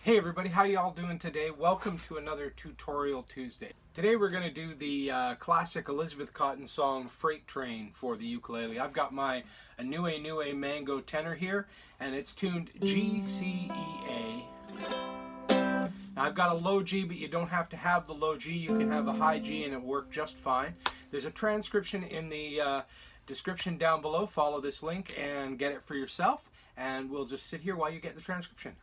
Hey everybody, how y'all doing today? Welcome to another Tutorial Tuesday. Today we're going to do the classic Elizabeth Cotten song Freight Train for the ukulele. I've got my Anue Mango tenor here, and it's tuned G, C, E, A. Now I've got a low G, but you don't have to have the low G. You can have a high G and it worked just fine. There's a transcription in the description down below. Follow this link and get it for yourself, and we'll just sit here while you get the transcription.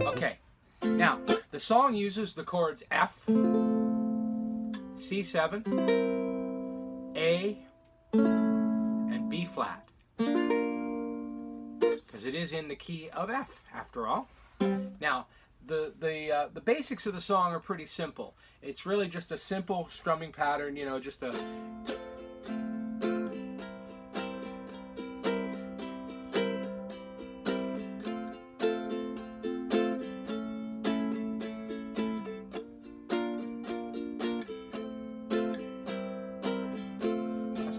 Okay, now the song uses the chords F, C7, A, and B flat, because it is in the key of F after all. Now the basics of the song are pretty simple. It's really just a simple strumming pattern, you know, just a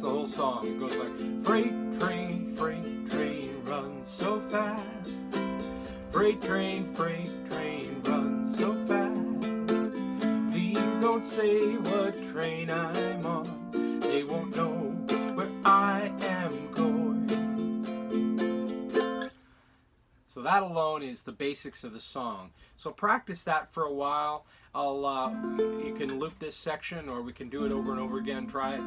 the whole song. It goes like, freight train runs so fast. Freight train runs so fast. Please don't say what train I'm on. They won't know where I am going. So that alone is the basics of the song. So practice that for a while. You can loop this section, or we can do it over and over again. Try it.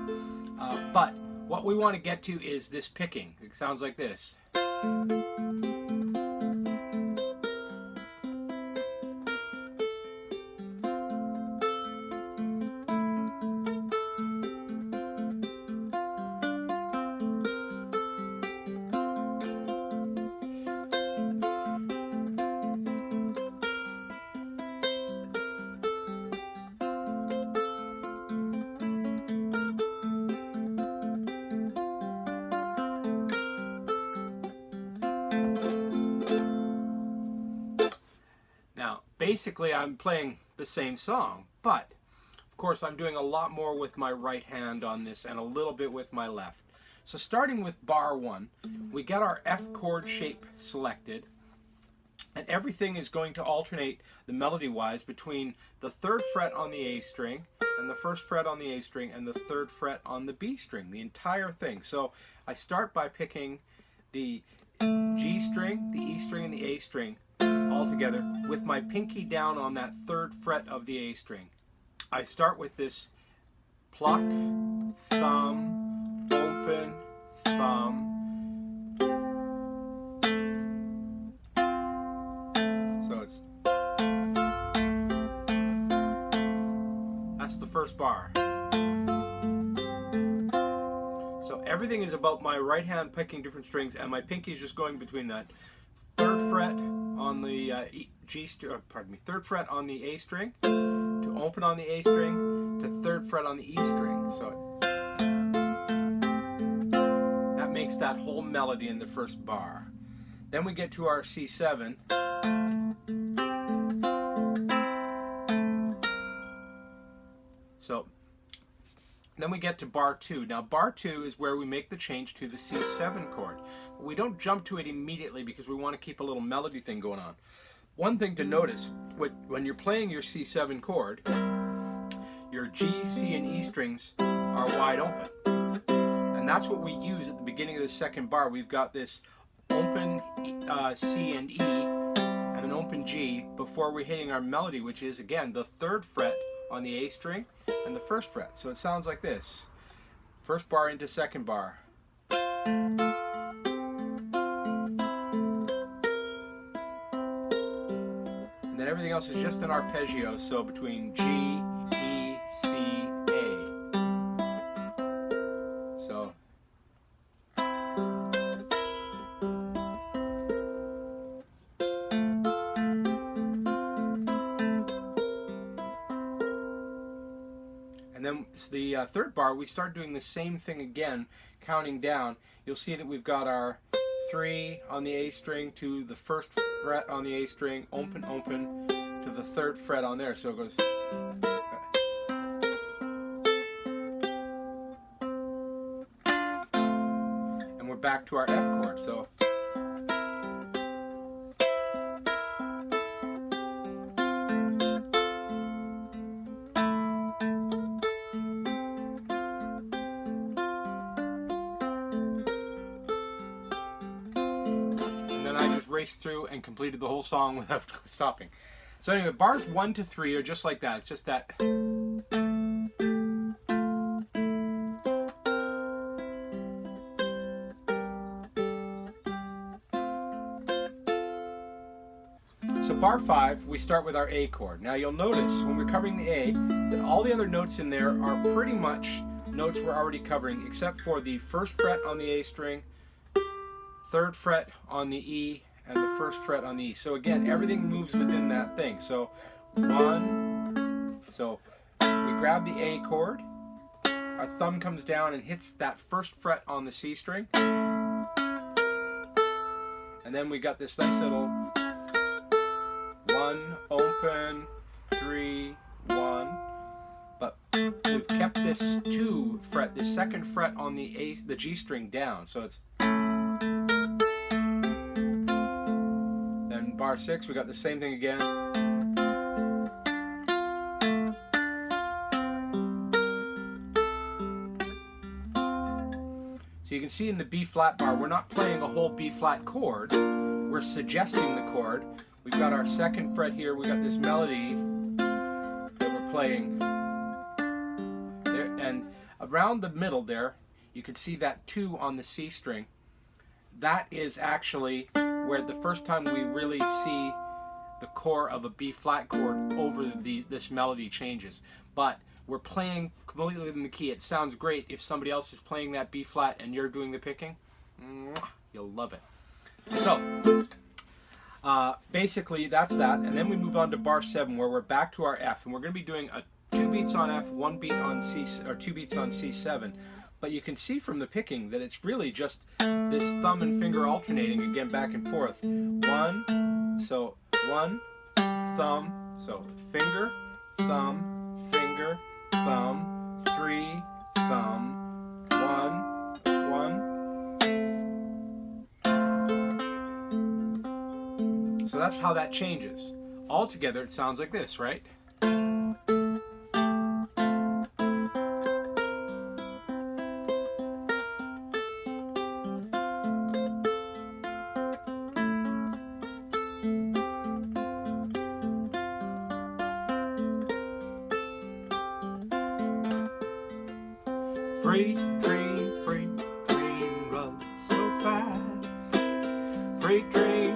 But what we want to get to is this picking. It sounds like this. Basically, I'm playing the same song, but of course I'm doing a lot more with my right hand on this and a little bit with my left. So starting with bar 1, we get our F chord shape selected, and everything is going to alternate the melody-wise between the 3rd fret on the A string and the 1st fret on the A string and the 3rd fret on the B string, the entire thing. So I start by picking the G string, the E string, and the A string all together with my pinky down on that 3rd fret of the A string. I start with this pluck, thumb, open, thumb. So that's the first bar. So everything is about my right hand picking different strings, and my pinky is just going between that 3rd fret on the 3rd fret on the A string, to open on the A string, to 3rd fret on the E string. So that makes that whole melody in the first bar. Then we get to our C7. So then we get to bar 2. Now bar 2 is where we make the change to the C7 chord. But we don't jump to it immediately because we want to keep a little melody thing going on. One thing to notice, when you're playing your C7 chord, your G, C, and E strings are wide open. And that's what we use at the beginning of the second bar. We've got this open C and E and an open G before we're hitting our melody, which is, again, the 3rd fret on the A string and the 1st fret. So it sounds like this. First bar into second bar. And then everything else is just an arpeggio, so between G, E, C, A. So and then the 3rd bar, we start doing the same thing again, counting down. You'll see that we've got our 3 on the A string to the 1st fret on the A string, open, open, to the 3rd fret on there. So it goes. back to our F chord. So race through and completed the whole song without stopping. So anyway, bars 1 to 3 are just like that. It's just that. So bar 5, we start with our A chord. Now you'll notice when we're covering the A that all the other notes in there are pretty much notes we're already covering, except for the 1st fret on the A string, 3rd fret on the E, and the 1st fret on the E. So again, everything moves within that thing. So 1, so we grab the A chord, our thumb comes down and hits that 1st fret on the C string, and then we got this nice little 1, open, 3, 1, but we've kept this 2 fret, the 2nd fret on the G string down, so it's. Bar 6, we got the same thing again. So you can see in the B flat bar, we're not playing a whole B flat chord, we're suggesting the chord. We've got our 2nd fret here, we got this melody that we're playing there, and around the middle there, you can see that 2 on the C string. That is actually where the first time we really see the core of a B flat chord over this melody changes. But we're playing completely within the key. It sounds great if somebody else is playing that B flat and you're doing the picking. You'll love it. So basically that's that, and then we move on to bar 7 where we're back to our F, and we're going to be doing 2 beats on F, 1 beat on C, or 2 beats on C7. But you can see from the picking that it's really just this thumb and finger alternating again back and forth. 1, so 1, thumb, so finger, thumb, finger, thumb, 3, thumb, 1, 1. So that's how that changes. Altogether it sounds like this, right? 'Freight train runs so fast. Freight train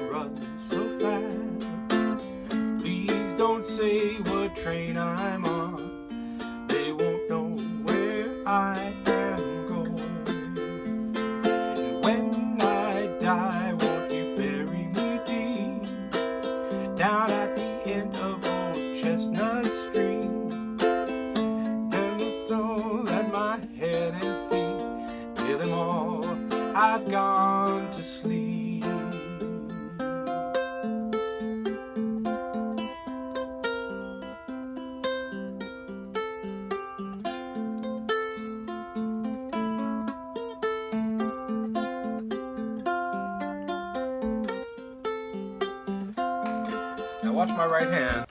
runs so fast. Please don't say what train I'm on. They won't know where I am going. And when I die, won't you bury me deep down at the end of Old Chestnut Street? Head and feet, with them all, I've gone to sleep. Now watch my right hand.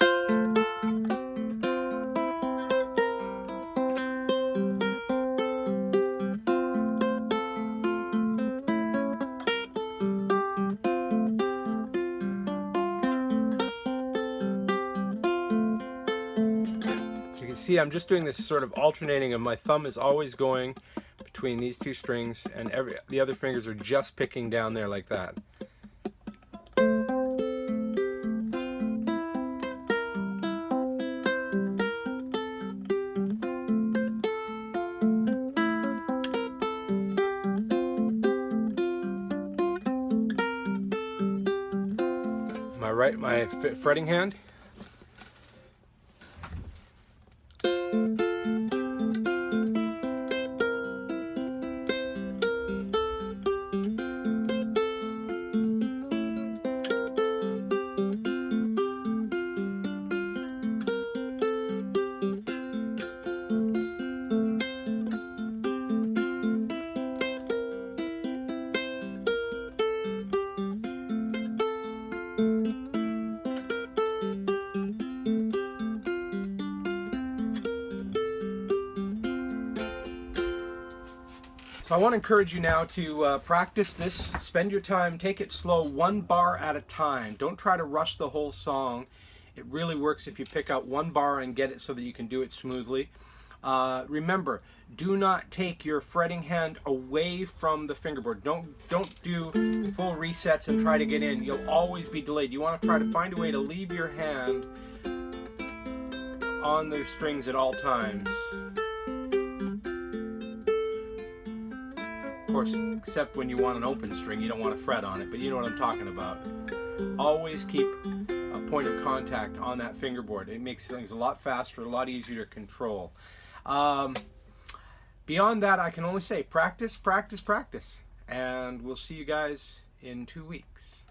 See, I'm just doing this sort of alternating of my thumb is always going between these 2 strings, and the other fingers are just picking down there like that. My fretting hand. So I want to encourage you now to practice this. Spend your time, take it slow, one bar at a time. Don't try to rush the whole song. It really works if you pick out one bar and get it so that you can do it smoothly. Remember, do not take your fretting hand away from the fingerboard. Don't do full resets and try to get in. You'll always be delayed. You want to try to find a way to leave your hand on the strings at all times. Of course, except when you want an open string, you don't want to fret on it, but you know what I'm talking about. Always keep a point of contact on that fingerboard. It makes things a lot faster, a lot easier to control. Beyond that, I can only say practice, practice, practice. And we'll see you guys in 2 weeks.